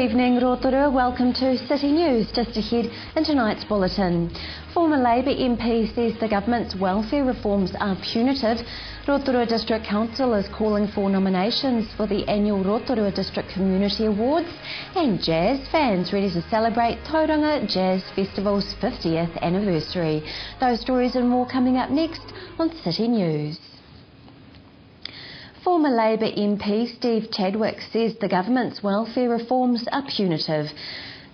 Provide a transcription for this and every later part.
evening, Rotorua. Welcome to City News. Just ahead in tonight's bulletin. Former Labour MP says the government's welfare reforms are punitive. Rotorua District Council is calling for nominations for the annual Rotorua District Community Awards, and jazz fans ready to celebrate Tauranga Jazz Festival's 50th anniversary. Those stories and more coming up next on City News. Former Labour MP Steve Chadwick says the government's welfare reforms are punitive.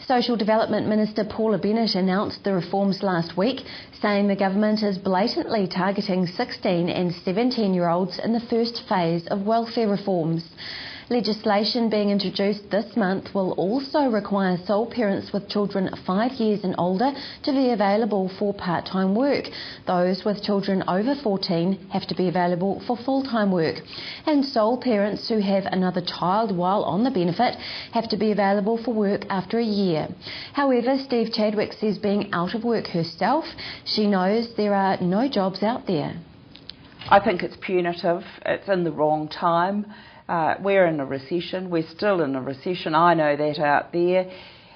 Social Development Minister Paula Bennett announced the reforms last week, saying the government is blatantly targeting 16 and 17-year-olds in the first phase of welfare reforms. Legislation being introduced this month will also require sole parents with children 5 years and older to be available for part-time work. Those with children over 14 have to be available for full-time work. And sole parents who have another child while on the benefit have to be available for work after a year. However, Steve Chadwick says being out of work herself, she knows there are no jobs out there. I think it's punitive. It's in the wrong time. We're in a recession. We're still in a recession. I know that out there.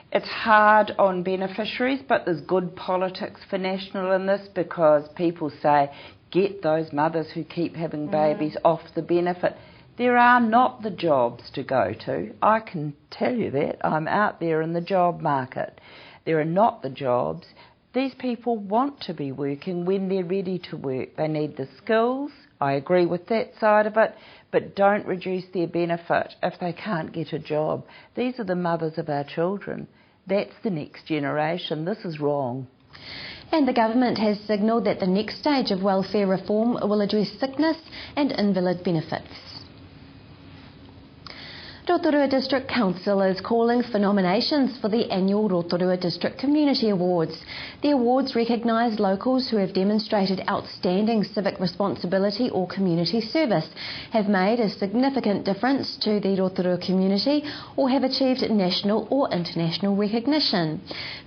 It's hard on beneficiaries, but there's good politics for National in this, because people say, get those mothers who keep having babies off the benefit. There are not the jobs to go to. I can tell you that. I'm out there in the job market. There are not the jobs. These people want to be working when they're ready to work. They need the skills. I agree with that side of it, but don't reduce their benefit if they can't get a job. These are the mothers of our children. That's the next generation. This is wrong. And the government has signalled that the next stage of welfare reform will address sickness and invalid benefits. Rotorua District Council is calling for nominations for the annual Rotorua District Community Awards. The awards recognise locals who have demonstrated outstanding civic responsibility or community service, have made a significant difference to the Rotorua community, or have achieved national or international recognition.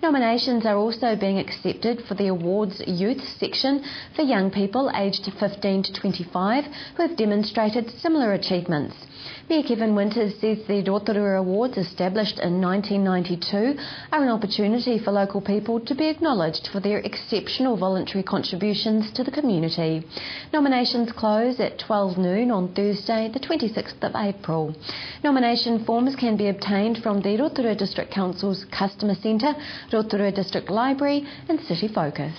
Nominations are also being accepted for the awards youth section for young people aged 15 to 25 who have demonstrated similar achievements. Mayor Kevin Winters says the Rotorua Awards, established in 1992, are an opportunity for local people to be acknowledged for their exceptional voluntary contributions to the community. Nominations close at 12 noon on Thursday, the 26th of April. Nomination forms can be obtained from the Rotorua District Council's Customer Centre, Rotorua District Library and City Focus.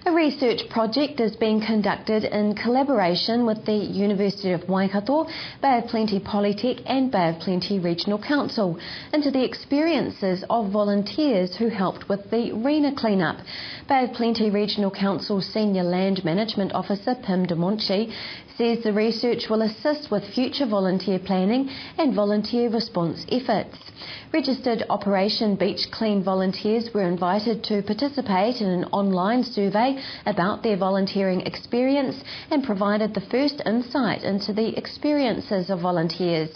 A research project is being conducted in collaboration with the University of Waikato, Bay of Plenty Polytech and Bay of Plenty Regional Council into the experiences of volunteers who helped with the Rena clean-up. Bay of Plenty Regional Council Senior Land Management Officer Pim De Monchi says the research will assist with future volunteer planning and volunteer response efforts. Registered Operation Beach Clean volunteers were invited to participate in an online survey about their volunteering experience and provided the first insight into the experiences of volunteers.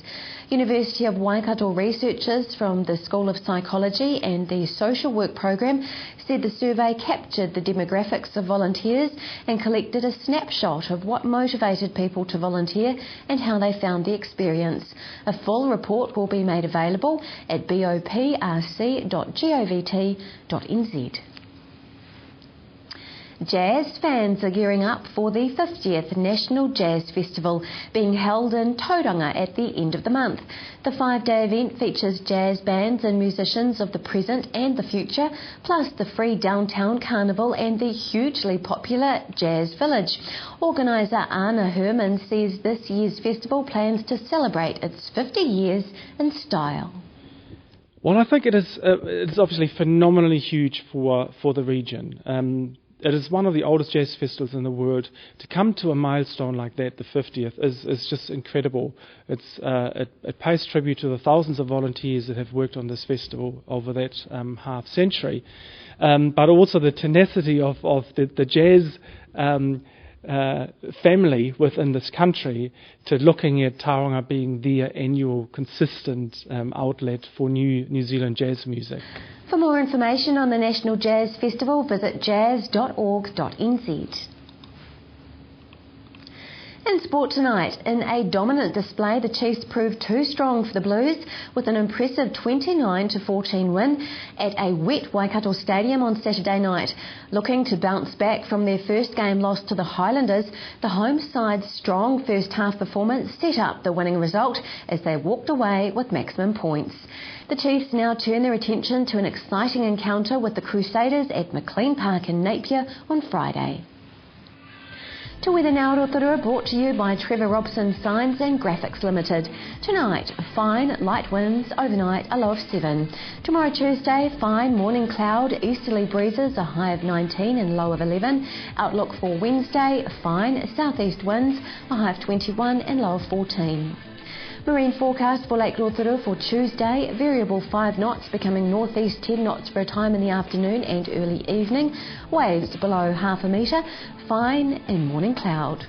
University of Waikato researchers from the School of Psychology and the Social Work Program said the survey captured the demographics of volunteers and collected a snapshot of what motivated people to volunteer and how they found the experience. A full report will be made available at boprc.govt.nz. Jazz fans are gearing up for the 50th National Jazz Festival being held in Tauranga at the end of the month. The 5-day event features jazz bands and musicians of the present and the future, plus the free downtown carnival and the hugely popular Jazz Village. Organiser Anna Herman says this year's festival plans to celebrate its 50 years in style. Well, I think it's obviously phenomenally huge for the region. It is one of the oldest jazz festivals in the world. To come to a milestone like that, the 50th, is just incredible. It pays tribute to the thousands of volunteers that have worked on this festival over that half century, but also the tenacity of the jazz family within this country to looking at Tauranga being their annual consistent outlet for New Zealand jazz music. For more information on the National Jazz Festival, visit jazz.org.nz. In sport tonight, in a dominant display, the Chiefs proved too strong for the Blues with an impressive 29-14 win at a wet Waikato Stadium on Saturday night. Looking to bounce back from their first game loss to the Highlanders, the home side's strong first half performance set up the winning result as they walked away with maximum points. The Chiefs now turn their attention to an exciting encounter with the Crusaders at McLean Park in Napier on Friday. To weather now, Rotorua, brought to you by Trevor Robson Signs and Graphics Limited. Tonight, fine light winds, overnight a low of 7. Tomorrow Tuesday, fine morning cloud, easterly breezes, a high of 19 and low of 11. Outlook for Wednesday, fine southeast winds, a high of 21 and low of 14. Marine forecast for Lake Rotorua for Tuesday, variable 5 knots becoming northeast 10 knots for a time in the afternoon and early evening, waves below half a metre, fine and morning cloud.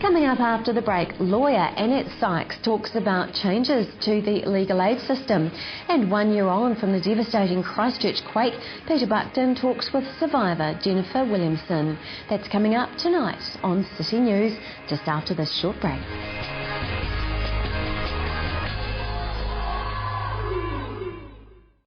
Coming up after the break, lawyer Annette Sykes talks about changes to the legal aid system. And 1 year on from the devastating Christchurch quake, Peter Buckton talks with survivor Jennifer Williamson. That's coming up tonight on City News, just after this short break.